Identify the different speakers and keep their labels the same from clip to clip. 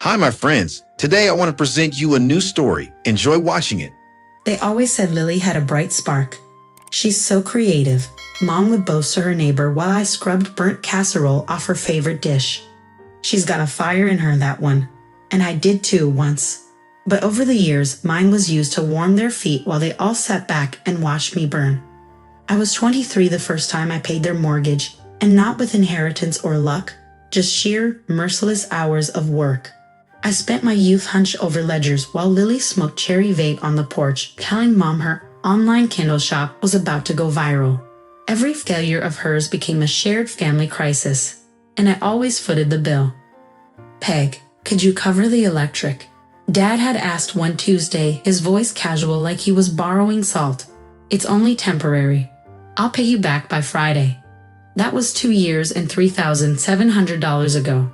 Speaker 1: Hi, my friends. Today I want to present you a new story. Enjoy watching it.
Speaker 2: They always said Lily had a bright spark. She's so creative. Mom would boast to her neighbor while I scrubbed burnt casserole off her favorite dish. She's got a fire in her, that one. And I did too once. But over the years, mine was used to warm their feet while they all sat back and watched me burn. I was 23 the first time I paid their mortgage, and not with inheritance or luck, just sheer, merciless hours of work. I spent my youth hunched over ledgers while Lily smoked cherry vape on the porch, telling Mom her online Kindle shop was about to go viral. Every failure of hers became a shared family crisis, and I always footed the bill. "Peg, could you cover the electric?" Dad had asked one Tuesday, his voice casual like he was borrowing salt. "It's only temporary. I'll pay you back by Friday." That was 2 years and $3,700 ago.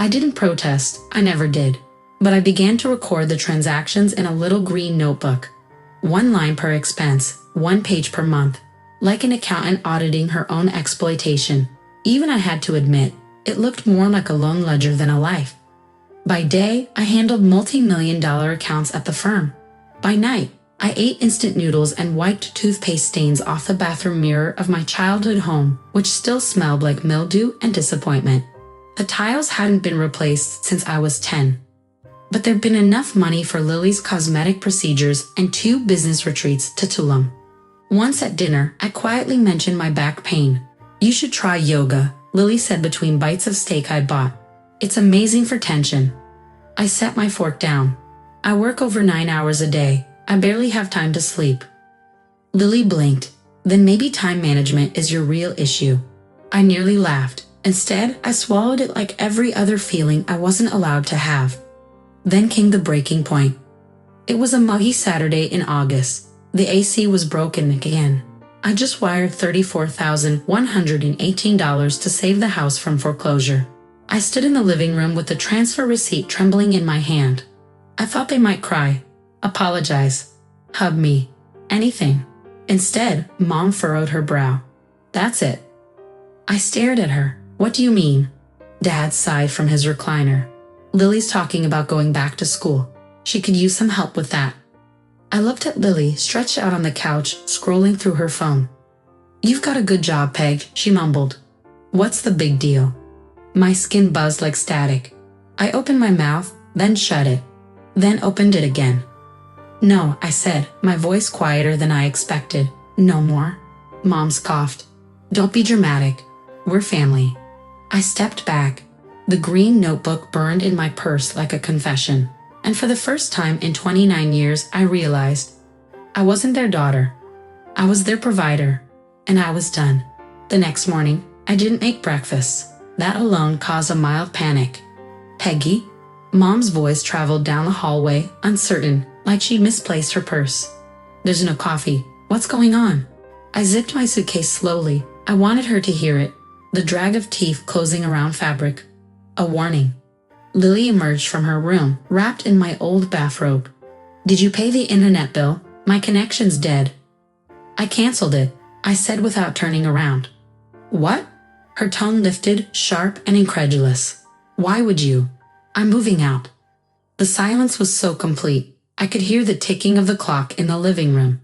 Speaker 2: I didn't protest, I never did. But I began to record the transactions in a little green notebook. 1 line per expense, 1 page per month. Like an accountant auditing her own exploitation. Even I had to admit, it looked more like a loan ledger than a life. By day, I handled multi-million-dollar accounts at the firm. By night, I ate instant noodles and wiped toothpaste stains off the bathroom mirror of my childhood home, which still smelled like mildew and disappointment. The tiles hadn't been replaced since I was 10. But there'd been enough money for Lily's cosmetic procedures and 2 business retreats to Tulum. Once at dinner, I quietly mentioned my back pain. "You should try yoga," Lily said between bites of steak I bought. "It's amazing for tension." I set my fork down. "I work over 9 hours a day. I barely have time to sleep." Lily blinked. "Then maybe time management is your real issue." I nearly laughed. Instead, I swallowed it like every other feeling I wasn't allowed to have. Then came the breaking point. It was a muggy Saturday in August. The AC was broken again. I just wired $34,118 to save the house from foreclosure. I stood in the living room with the transfer receipt trembling in my hand. I thought they might cry, apologize, hug me, anything. Instead, Mom furrowed her brow. "That's it." I stared at her. "What do you mean?" Dad sighed from his recliner. "Lily's talking about going back to school. She could use some help with that." I looked at Lily, stretched out on the couch, scrolling through her phone. "You've got a good job, Peg," she mumbled. "What's the big deal?" My skin buzzed like static. I opened my mouth, then shut it, then opened it again. "No," I said, my voice quieter than I expected. "No more." Mom scoffed. "Don't be dramatic. We're family." I stepped back. The green notebook burned in my purse like a confession. And for the first time in 29 years, I realized I wasn't their daughter. I was their provider. And I was done. The next morning, I didn't make breakfast. That alone caused a mild panic. "Peggy?" Mom's voice traveled down the hallway, uncertain, like she'd misplaced her purse. "There's no coffee. What's going on?" I zipped my suitcase slowly. I wanted her to hear it. The drag of teeth closing around fabric. A warning. Lily emerged from her room, wrapped in my old bathrobe. "Did you pay the internet bill? My connection's dead." "I canceled it," I said without turning around. "What?" Her tone lifted, sharp and incredulous. "Why would you?" "I'm moving out." The silence was so complete. I could hear the ticking of the clock in the living room.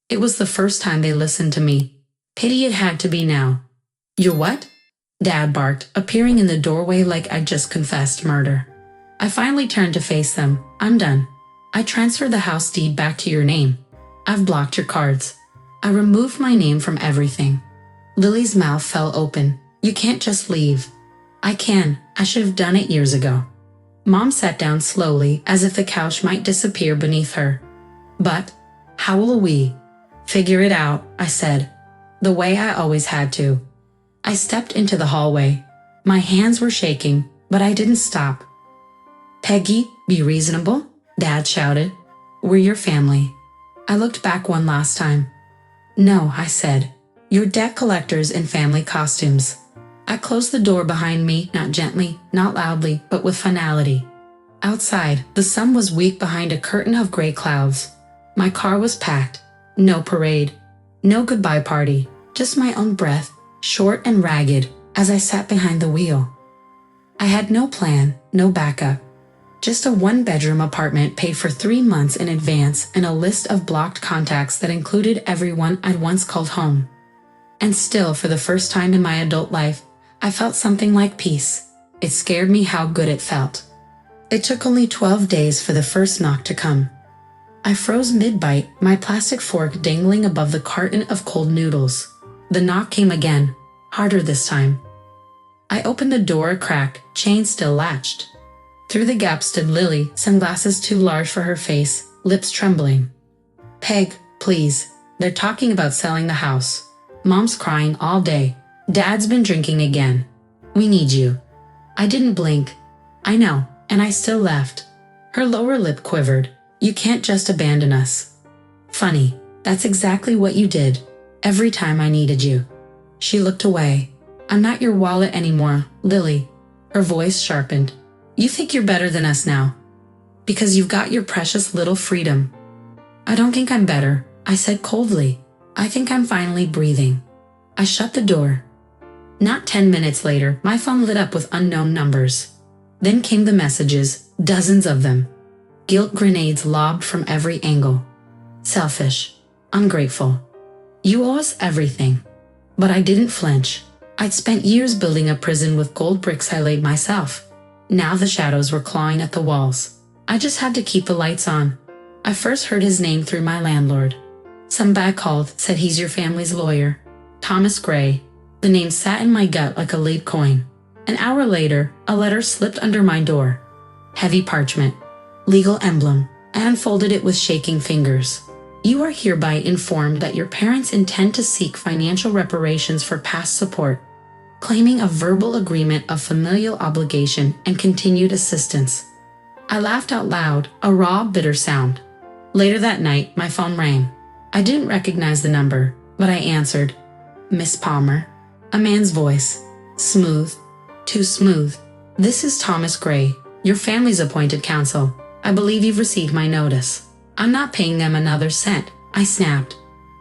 Speaker 2: It was the first time they listened to me. Pity it had to be now. "You're what?" Dad barked, appearing in the doorway like I'd just confessed murder. I finally turned to face them. "I'm done. I transferred the house deed back to your name. I've blocked your cards. I removed my name from everything." Lily's mouth fell open. "You can't just leave." "I can. I should have done it years ago." Mom sat down slowly, as if the couch might disappear beneath her. "But how will we?" "Figure it out," I said. The way I always had to. I stepped into the hallway. My hands were shaking, but I didn't stop. "Peggy, be reasonable," Dad shouted. "We're your family." I looked back one last time. "No," I said. "You're debt collectors in family costumes." I closed the door behind me, not gently, not loudly, but with finality. Outside, the sun was weak behind a curtain of gray clouds. My car was packed. No parade. No goodbye party. Just my own breath, short and ragged, as I sat behind the wheel. I had no plan, no backup. Just a one-bedroom apartment paid for 3 months in advance and a list of blocked contacts that included everyone I'd once called home. And still, for the first time in my adult life, I felt something like peace. It scared me how good it felt. It took only 12 days for the first knock to come. I froze mid-bite, my plastic fork dangling above the carton of cold noodles. The knock came again, harder this time. I opened the door a crack, chain still latched. Through the gap stood Lily, sunglasses too large for her face, lips trembling. "Peg, please. They're talking about selling the house. Mom's crying all day. Dad's been drinking again. We need you." I didn't blink. "I know, and I still left." Her lower lip quivered. "You can't just abandon us." "Funny, that's exactly what you did. Every time I needed you." She looked away. "I'm not your wallet anymore, Lily." Her voice sharpened. "You think you're better than us now? Because you've got your precious little freedom." "I don't think I'm better," I said coldly. "I think I'm finally breathing." I shut the door. Not 10 minutes later, my phone lit up with unknown numbers. Then came the messages, dozens of them. Guilt grenades lobbed from every angle. Selfish. Ungrateful. You owe us everything. But I didn't flinch. I'd spent years building a prison with gold bricks I laid myself. Now the shadows were clawing at the walls. I just had to keep the lights on. I first heard his name through my landlord. Some guy called, said he's your family's lawyer. Thomas Gray. The name sat in my gut like a lead coin. An hour later, a letter slipped under my door. Heavy parchment. Legal emblem. I unfolded it with shaking fingers. "You are hereby informed that your parents intend to seek financial reparations for past support, claiming a verbal agreement of familial obligation and continued assistance." I laughed out loud, a raw, bitter sound. Later that night, my phone rang. I didn't recognize the number, but I answered. "Miss Palmer." A man's voice. Smooth. Too smooth. "This is Thomas Gray, your family's appointed counsel. I believe you've received my notice." "I'm not paying them another cent," I snapped.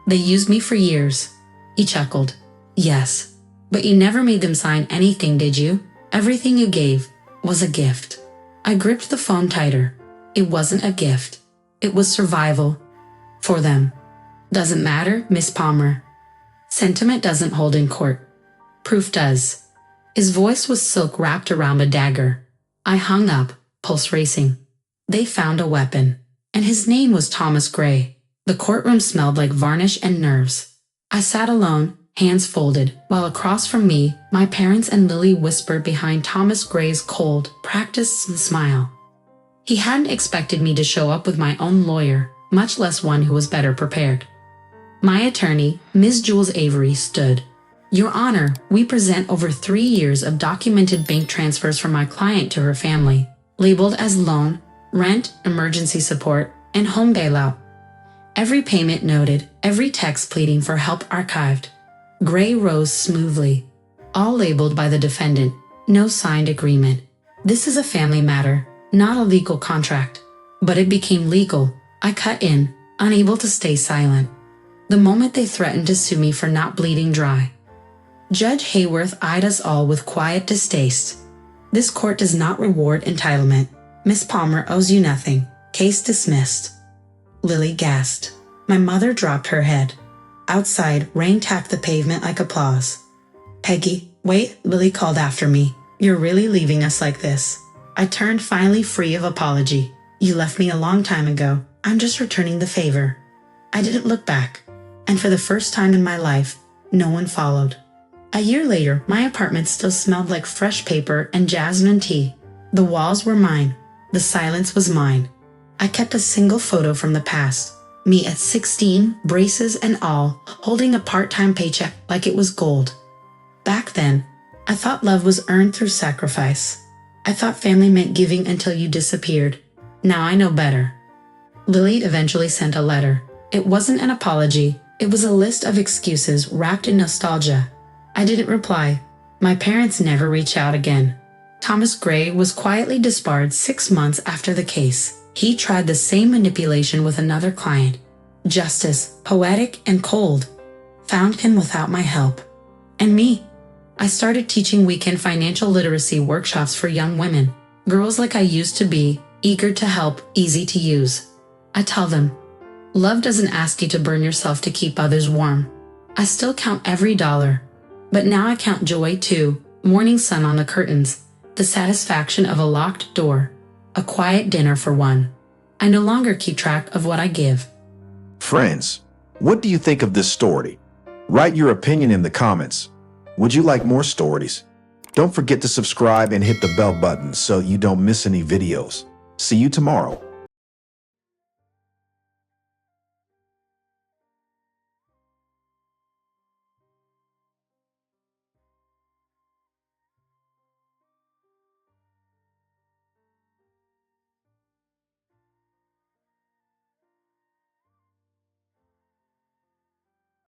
Speaker 2: "They used me for years." He chuckled. "Yes, but you never made them sign anything, did you? Everything you gave was a gift." I gripped the phone tighter. It wasn't a gift. It was survival. For them. "Doesn't matter, Miss Palmer. Sentiment doesn't hold in court. Proof does." His voice was silk wrapped around a dagger. I hung up, pulse racing. They found a weapon. And his name was Thomas Gray. The courtroom smelled like varnish and nerves. I sat alone, hands folded, while across from me, my parents and Lily whispered behind Thomas Gray's cold, practiced smile. He hadn't expected me to show up with my own lawyer, much less one who was better prepared. My attorney, Ms. Jules Avery, stood. "Your Honor, we present over 3 years of documented bank transfers from my client to her family, labeled as loan, rent, emergency support, and home bailout. Every payment noted, every text pleading for help archived." Gray rose smoothly. "All labeled by the defendant, no signed agreement. This is a family matter, not a legal contract." But it became legal. I cut in, unable to stay silent. The moment they threatened to sue me for not bleeding dry. Judge Hayworth eyed us all with quiet distaste. "This court does not reward entitlement. Miss Palmer owes you nothing. Case dismissed." Lily gasped. My mother dropped her head. Outside, rain tapped the pavement like applause. "Peggy, wait," Lily called after me. "You're really leaving us like this?" I turned, finally free of apology. "You left me a long time ago. I'm just returning the favor." I didn't look back. And for the first time in my life, no one followed. A year later, my apartment still smelled like fresh paper and jasmine tea. The walls were mine. The silence was mine. I kept a single photo from the past. Me at 16, braces and all, holding a part-time paycheck like it was gold. Back then, I thought love was earned through sacrifice. I thought family meant giving until you disappeared. Now I know better. Lily eventually sent a letter. It wasn't an apology. It was a list of excuses wrapped in nostalgia. I didn't reply. My parents never reached out again. Thomas Gray was quietly disbarred 6 months after the case. He tried the same manipulation with another client. Justice, poetic and cold, found him without my help. And me. I started teaching weekend financial literacy workshops for young women, girls like I used to be, eager to help, easy to use. I tell them, love doesn't ask you to burn yourself to keep others warm. I still count every dollar, but now I count joy too, morning sun on the curtains, the satisfaction of a locked door, a quiet dinner for one. I no longer keep track of what I give.
Speaker 1: Friends, what do you think of this story? Write your opinion in the comments. Would you like more stories? Don't forget to subscribe and hit the bell button so you don't miss any videos. See you tomorrow.